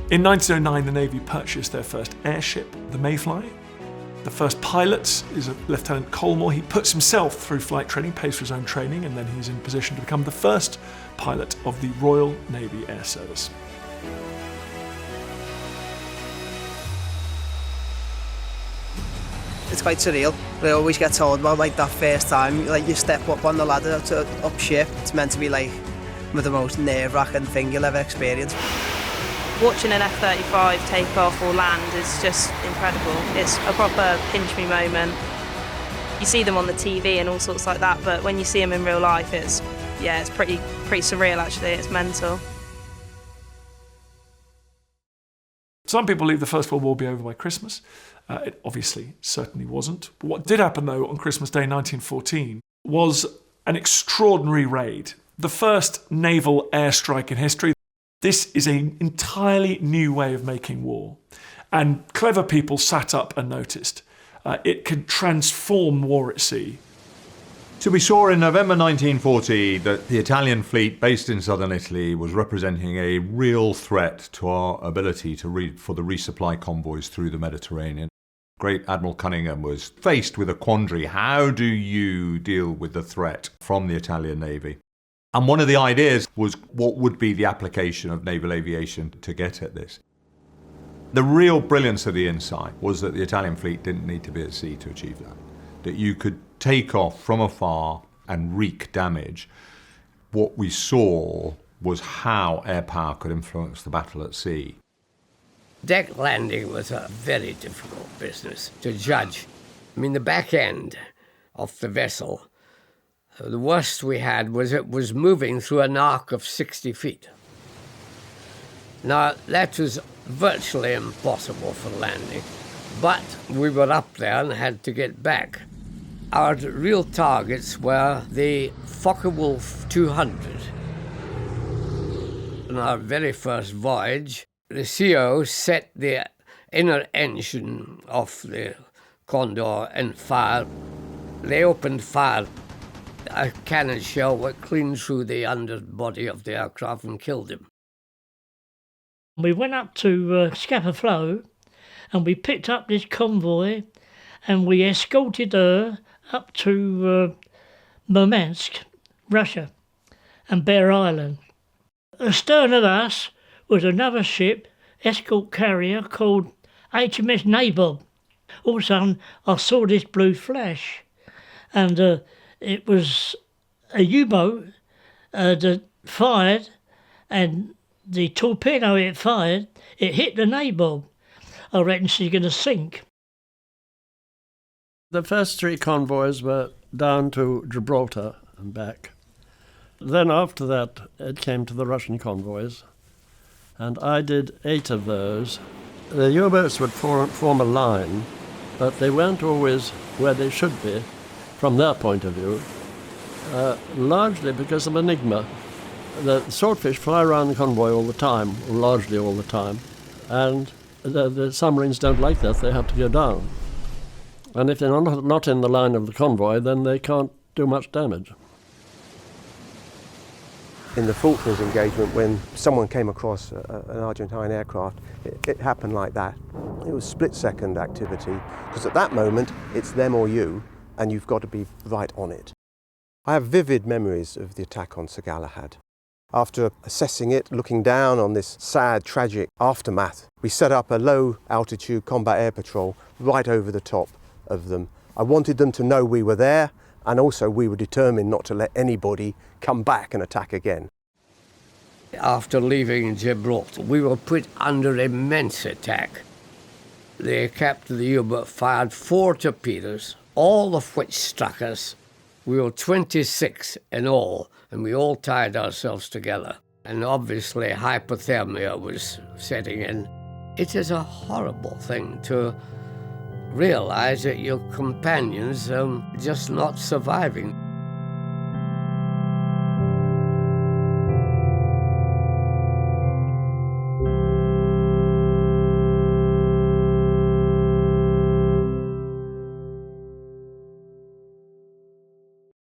In 1909, the Navy purchased their first airship, the Mayfly. The first pilot is Lieutenant Colmore. He puts himself through flight training, pays for his own training, and then he's in position to become the first pilot of the Royal Navy Air Service. It's quite surreal. I always get told about like that first time, like you step up on the ladder up ship. It's meant to be like the most nerve-wracking thing you'll ever experience. Watching an F-35 take off or land is just incredible. It's a proper pinch-me moment. You see them on the TV and all sorts like that, but when you see them in real life, it's pretty surreal actually. It's mental. Some people believe the First World War will be over by Christmas. It obviously certainly wasn't. But what did happen though on Christmas Day 1914 was an extraordinary raid. The first naval airstrike in history. This is an entirely new way of making war. And clever people sat up and noticed. It could transform war at sea. So we saw in November 1940 that the Italian fleet based in southern Italy was representing a real threat to our ability for the resupply convoys through the Mediterranean. Great Admiral Cunningham was faced with a quandary. How do you deal with the threat from the Italian Navy? And one of the ideas was what would be the application of naval aviation to get at this. The real brilliance of the insight was that the Italian fleet didn't need to be at sea to achieve that. That you could take off from afar and wreak damage. What we saw was how air power could influence the battle at sea. Deck landing was a very difficult business to judge. I mean, the back end of the vessel, the worst we had was it was moving through an arc of 60 feet. Now, that was virtually impossible for landing, but we were up there and had to get back. Our real targets were the Focke-Wulf 200. On our very first voyage, the CO set the inner engine of the Condor and fire. They opened fire. A cannon shell went clean through the underbody of the aircraft and killed him. We went up to Scapa Flow and we picked up this convoy and we escorted her up to Murmansk, Russia, and Bear Island. Astern of us was another ship, escort carrier called HMS Naval. All of a sudden, I saw this blue flash, and it was a U-boat that fired, and the torpedo it fired, it hit the naval. I reckon she's going to sink. The first 3 convoys were down to Gibraltar and back. Then after that, it came to the Russian convoys, and I did 8 of those. The U-boats would form a line, but they weren't always where they should be from their point of view, largely because of enigma. The swordfish fly around the convoy all the time, or largely all the time, and the submarines don't like that. They have to go down. And if they're not in the line of the convoy, then they can't do much damage. In the Falklands engagement, when someone came across an Argentine aircraft, it happened like that. It was split-second activity, because at that moment, it's them or you, and you've got to be right on it. I have vivid memories of the attack on Sir Galahad. After assessing it, looking down on this sad, tragic aftermath, we set up a low-altitude combat air patrol right over the top of them. I wanted them to know we were there, and also we were determined not to let anybody come back and attack again. After leaving Gibraltar, we were put under immense attack. The captain of the U-boat fired 4 torpedoes, all of which struck us. We were 26 in all, and we all tied ourselves together. And obviously hypothermia was setting in. It is a horrible thing to realize that your companions are just not surviving.